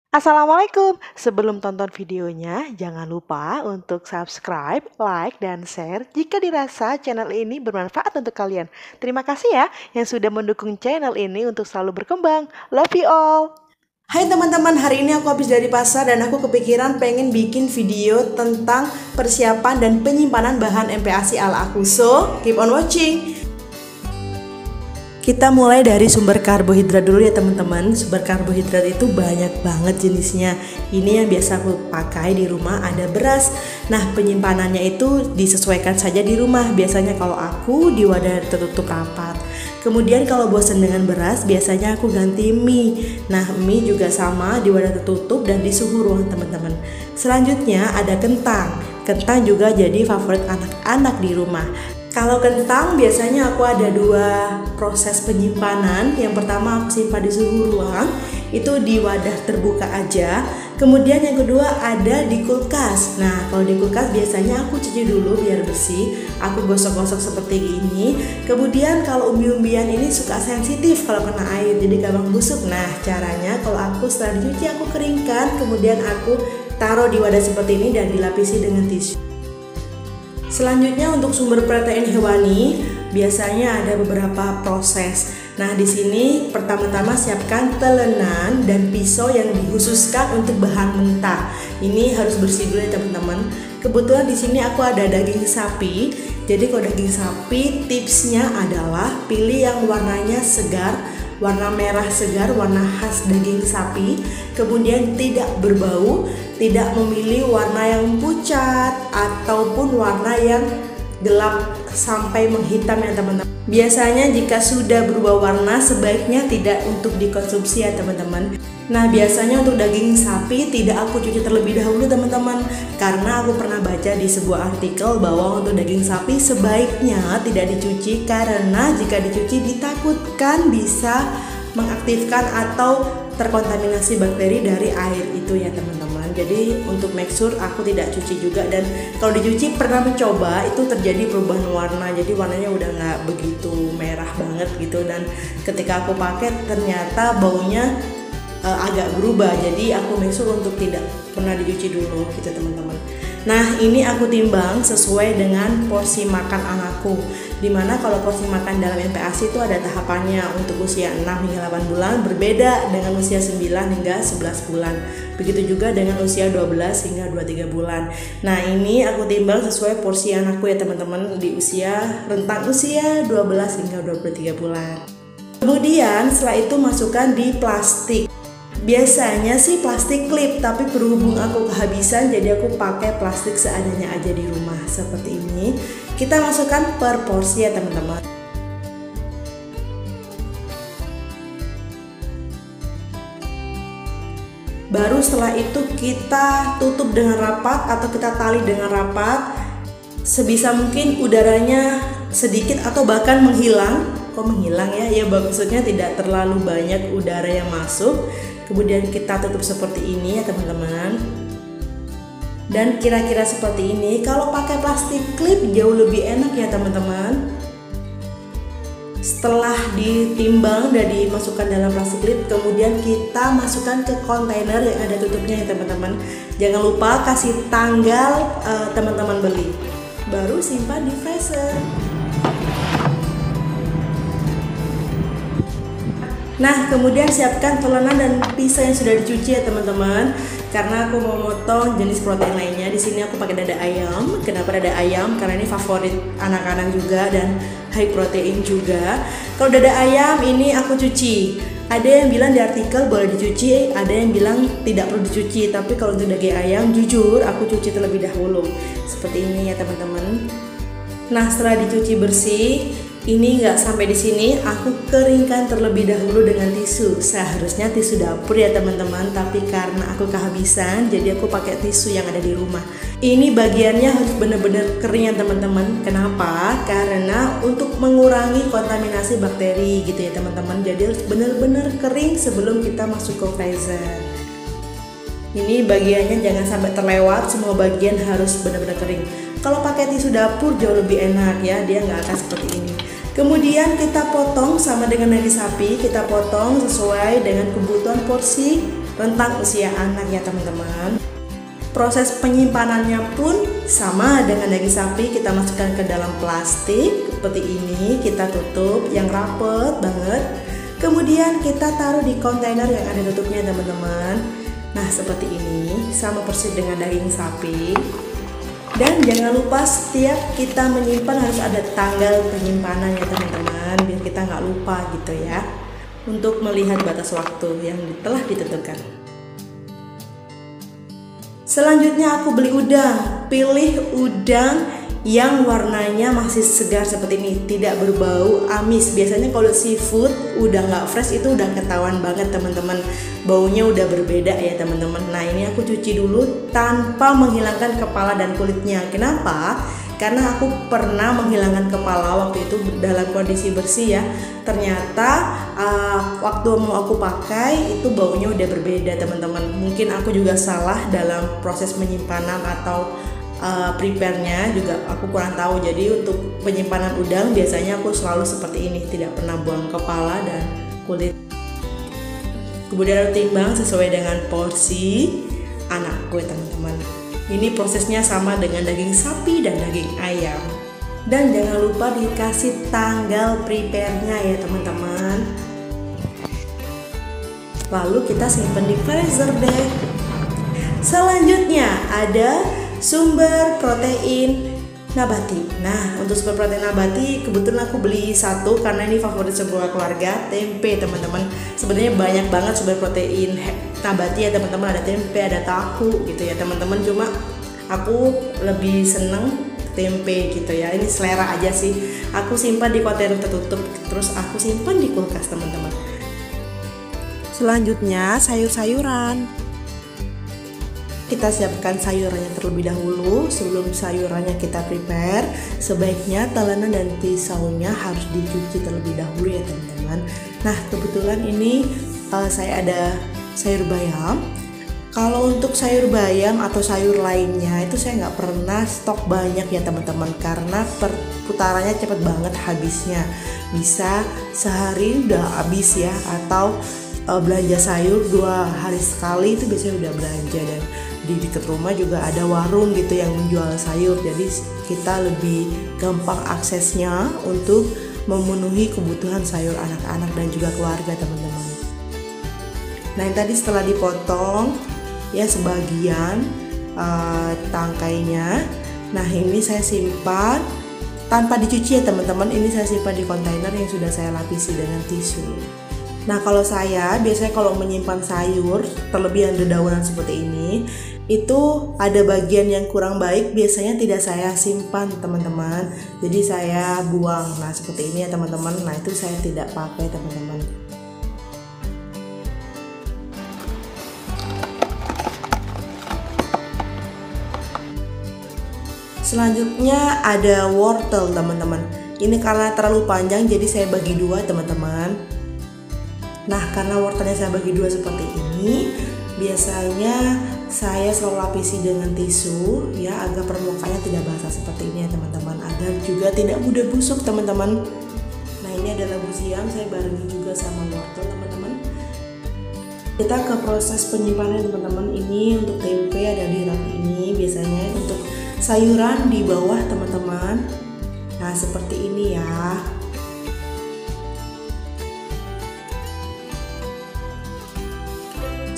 Assalamualaikum. Sebelum tonton videonya, jangan lupa untuk subscribe, like, dan share jika dirasa channel ini bermanfaat untuk kalian. Terima kasih ya yang sudah mendukung channel ini untuk selalu berkembang. Love you all. Hai teman-teman, hari ini aku habis dari pasar dan aku kepikiran pengen bikin video tentang persiapan dan penyimpanan bahan MPASI ala aku. So, keep on watching. Kita mulai dari sumber karbohidrat dulu ya teman-teman. Sumber karbohidrat itu banyak banget jenisnya. Ini yang biasa aku pakai di rumah, ada beras. Nah, penyimpanannya itu disesuaikan saja di rumah. Biasanya kalau aku di wadah tertutup rapat. Kemudian kalau bosan dengan beras, biasanya aku ganti mie. Nah, mie juga sama di wadah tertutup dan di suhu ruang teman-teman. Selanjutnya ada kentang. Kentang juga jadi favorit anak-anak di rumah. Kalau kentang biasanya aku ada dua proses penyimpanan. Yang pertama aku simpan di suhu ruang, itu di wadah terbuka aja. Kemudian yang kedua ada di kulkas. Nah, kalau di kulkas biasanya aku cuci dulu biar bersih. Aku gosok-gosok seperti ini. Kemudian kalau umbi-umbian ini suka sensitif kalau kena air, jadi gampang busuk. Nah, caranya kalau aku setelah dicuci aku keringkan, kemudian aku taruh di wadah seperti ini dan dilapisi dengan tisu. Selanjutnya untuk sumber protein hewani biasanya ada beberapa proses. Nah, di sini pertama-tama siapkan telenan dan pisau yang dikhususkan untuk bahan mentah. Ini harus bersih dulu ya teman-teman. Kebetulan di sini aku ada daging sapi. Jadi kalau daging sapi tipsnya adalah pilih yang warnanya segar, warna merah segar, warna khas daging sapi. Kemudian tidak berbau, tidak memilih warna yang pucat ataupun warna yang gelap sampai menghitam ya teman-teman. Biasanya jika sudah berubah warna sebaiknya tidak untuk dikonsumsi ya teman-teman. Nah, biasanya untuk daging sapi tidak aku cuci terlebih dahulu teman-teman, karena aku pernah baca di sebuah artikel bahwa untuk daging sapi sebaiknya tidak dicuci karena jika dicuci ditakutkan bisa mengaktifkan atau terkontaminasi bakteri dari air itu ya teman-teman. Jadi untuk make sure aku tidak cuci juga, dan kalau dicuci pernah mencoba itu terjadi perubahan warna, jadi warnanya udah nggak begitu merah banget gitu, dan ketika aku pakai ternyata baunya agak berubah. Jadi aku make sure untuk tidak pernah dicuci dulu gitu teman-teman. Nah, ini aku timbang sesuai dengan porsi makan anakku, dimana kalau porsi makan dalam MPASI itu ada tahapannya. Untuk usia 6 hingga 8 bulan berbeda dengan usia 9 hingga 11 bulan. Begitu juga dengan usia 12 hingga 23 bulan. Nah, ini aku timbang sesuai porsi anakku ya teman-teman, di usia rentang usia 12 hingga 23 bulan. Kemudian setelah itu masukkan di plastik. Biasanya sih plastik klip, tapi berhubung aku kehabisan jadi aku pakai plastik seadanya aja di rumah seperti ini. Kita masukkan per porsi ya teman-teman. Baru setelah itu kita tutup dengan rapat atau kita tali dengan rapat. Sebisa mungkin udaranya sedikit atau bahkan menghilang. Kok menghilang ya? Ya maksudnya tidak terlalu banyak udara yang masuk. Kemudian kita tutup seperti ini ya teman-teman. Dan kira-kira seperti ini. Kalau pakai plastik klip jauh lebih enak ya teman-teman. Setelah ditimbang dan dimasukkan dalam plastik klip, kemudian kita masukkan ke kontainer yang ada tutupnya ya teman-teman. Jangan lupa kasih tanggal teman-teman beli. Baru simpan di freezer. Nah, kemudian siapkan telenan dan pisau yang sudah dicuci ya teman-teman. Karena aku mau motong jenis protein lainnya. Di sini aku pakai dada ayam. Kenapa dada ayam? Karena ini favorit anak-anak juga dan high protein juga. Kalau dada ayam ini aku cuci. Ada yang bilang di artikel boleh dicuci, ada yang bilang tidak perlu dicuci. Tapi kalau untuk daging ayam, jujur aku cuci terlebih dahulu. Seperti ini ya teman-teman. Nah, setelah dicuci bersih, ini nggak sampai di sini, aku keringkan terlebih dahulu dengan tisu. Seharusnya tisu dapur ya teman-teman, tapi karena aku kehabisan, jadi aku pakai tisu yang ada di rumah. Ini bagiannya harus benar-benar kering ya teman-teman. Kenapa? Karena untuk mengurangi kontaminasi bakteri gitu ya teman-teman. Jadi harus benar-benar kering sebelum kita masuk ke freezer. Ini bagiannya jangan sampai terlewat, semua bagian harus benar-benar kering. Kalau pakai tisu dapur jauh lebih enak ya, dia nggak akan seperti ini. Kemudian kita potong sama dengan daging sapi, kita potong sesuai dengan kebutuhan porsi rentang usia anak ya teman-teman. Proses penyimpanannya pun sama dengan daging sapi, kita masukkan ke dalam plastik seperti ini, kita tutup yang rapet banget. Kemudian kita taruh di kontainer yang ada tutupnya teman-teman. Nah seperti ini, sama persis dengan daging sapi. Dan jangan lupa setiap kita menyimpan harus ada tanggal penyimpanan ya teman-teman, biar kita nggak lupa gitu ya, untuk melihat batas waktu yang telah ditentukan. Selanjutnya aku beli udang. Pilih udang yang warnanya masih segar seperti ini, tidak berbau amis. Biasanya kalau seafood udah nggak fresh itu udah ketahuan banget teman-teman, baunya udah berbeda ya teman-teman. Nah ini aku cuci dulu tanpa menghilangkan kepala dan kulitnya. Kenapa? Karena aku pernah menghilangkan kepala waktu itu dalam kondisi bersih ya. Ternyata waktu mau aku pakai itu baunya udah berbeda teman-teman. Mungkin aku juga salah dalam proses penyimpanan atau prepare-nya juga aku kurang tahu. Jadi untuk penyimpanan udang biasanya aku selalu seperti ini, tidak pernah buang kepala dan kulit. Kemudian timbang sesuai dengan porsi anakku ya teman-teman. Ini prosesnya sama dengan daging sapi dan daging ayam. Dan jangan lupa dikasih tanggal prepare-nya ya teman-teman. Lalu kita simpan di freezer deh. Selanjutnya ada sumber protein nabati. Nah untuk sumber protein nabati kebetulan aku beli satu karena ini favorit sebuah keluarga, tempe teman-teman. Sebenarnya banyak banget sumber protein nabati ya teman-teman, ada tempe, ada tahu gitu ya teman-teman. Cuma aku lebih seneng tempe gitu ya, ini selera aja sih. Aku simpan di kontainer tertutup, terus aku simpan di kulkas teman-teman. Selanjutnya sayur-sayuran. Kita siapkan sayurannya terlebih dahulu. Sebelum sayurannya kita prepare, sebaiknya telenan dan pisaunya harus dicuci terlebih dahulu ya teman-teman. Nah kebetulan ini saya ada sayur bayam. Kalau untuk sayur bayam atau sayur lainnya itu saya nggak pernah stok banyak ya teman-teman, karena perputarannya cepet banget habisnya. Bisa sehari udah habis ya, atau belanja sayur 2 hari sekali itu biasanya udah belanja. Dan di dekat rumah juga ada warung gitu yang menjual sayur, jadi kita lebih gampang aksesnya untuk memenuhi kebutuhan sayur anak-anak dan juga keluarga teman-teman. Nah yang tadi setelah dipotong ya sebagian tangkainya, nah ini saya simpan tanpa dicuci ya teman-teman. Ini saya simpan di kontainer yang sudah saya lapisi dengan tisu. Nah kalau saya biasanya kalau menyimpan sayur terlebih yang dedaunan seperti ini, itu ada bagian yang kurang baik biasanya tidak saya simpan teman-teman, jadi saya buang. Nah seperti ini ya teman-teman. Nah itu saya tidak pakai teman-teman. Selanjutnya ada wortel teman-teman. Ini karena terlalu panjang jadi saya bagi 2 teman-teman. Nah karena wortelnya saya bagi 2 seperti ini, biasanya saya selalu lapisi dengan tisu ya, agar permukaannya tidak basah seperti ini ya teman-teman, agar juga tidak mudah busuk teman-teman. Nah ini adalah labu siam, saya barengi juga sama wortel teman-teman. Kita ke proses penyimpanan teman-teman. Ini untuk tempe ada di rak ini, biasanya untuk sayuran di bawah teman-teman. Nah seperti ini ya.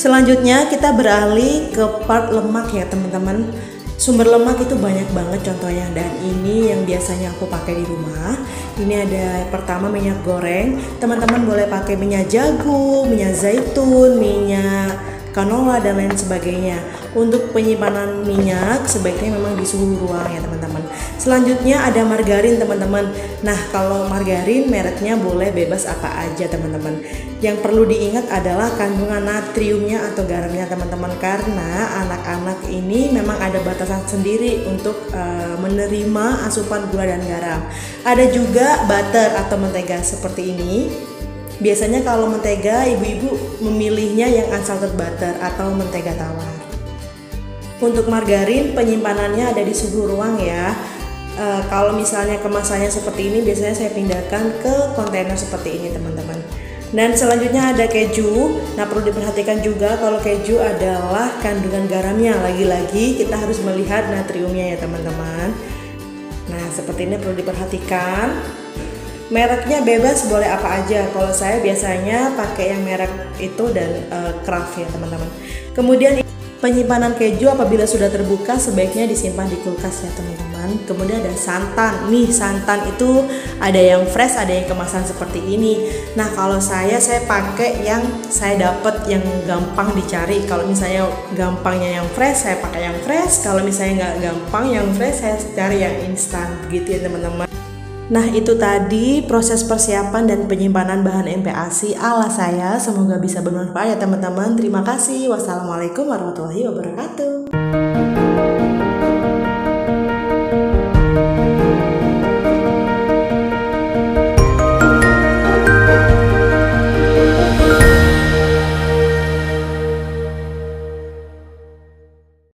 Selanjutnya kita beralih ke part lemak ya teman-teman. Sumber lemak itu banyak banget contohnya, dan ini yang biasanya aku pakai di rumah. Ini ada pertama minyak goreng. Teman-teman boleh pakai minyak jagung, minyak zaitun, minyak canola dan lain sebagainya. Untuk penyimpanan minyak sebaiknya memang di suhu ruang ya teman-teman. Selanjutnya ada margarin teman-teman. Nah kalau margarin mereknya boleh bebas apa aja teman-teman. Yang perlu diingat adalah kandungan natriumnya atau garamnya teman-teman, karena anak-anak ini memang ada batasan sendiri untuk menerima asupan gula dan garam. Ada juga butter atau mentega seperti ini. Biasanya kalau mentega ibu-ibu memilihnya yang unsalted butter atau mentega tawar. Untuk margarin penyimpanannya ada di suhu ruang ya. Kalau misalnya kemasannya seperti ini biasanya saya pindahkan ke kontainer seperti ini teman-teman. Dan selanjutnya ada keju. Nah, perlu diperhatikan juga kalau keju adalah kandungan garamnya. Lagi-lagi kita harus melihat natriumnya ya teman-teman. Nah, seperti ini perlu diperhatikan. Mereknya bebas, boleh apa aja. Kalau saya biasanya pakai yang merek itu dan Kraft ya teman-teman. Kemudian penyimpanan keju apabila sudah terbuka sebaiknya disimpan di kulkas ya teman-teman. Kemudian ada santan. Nih, santan itu ada yang fresh, ada yang kemasan seperti ini. Nah, kalau saya pakai yang saya dapat yang gampang dicari. Kalau misalnya gampangnya yang fresh, saya pakai yang fresh. Kalau misalnya nggak gampang yang fresh, saya cari yang instan gitu ya teman-teman. Nah, itu tadi proses persiapan dan penyimpanan bahan MPASI ala saya. Semoga bisa bermanfaat ya teman-teman. Terima kasih. Wassalamualaikum warahmatullahi wabarakatuh.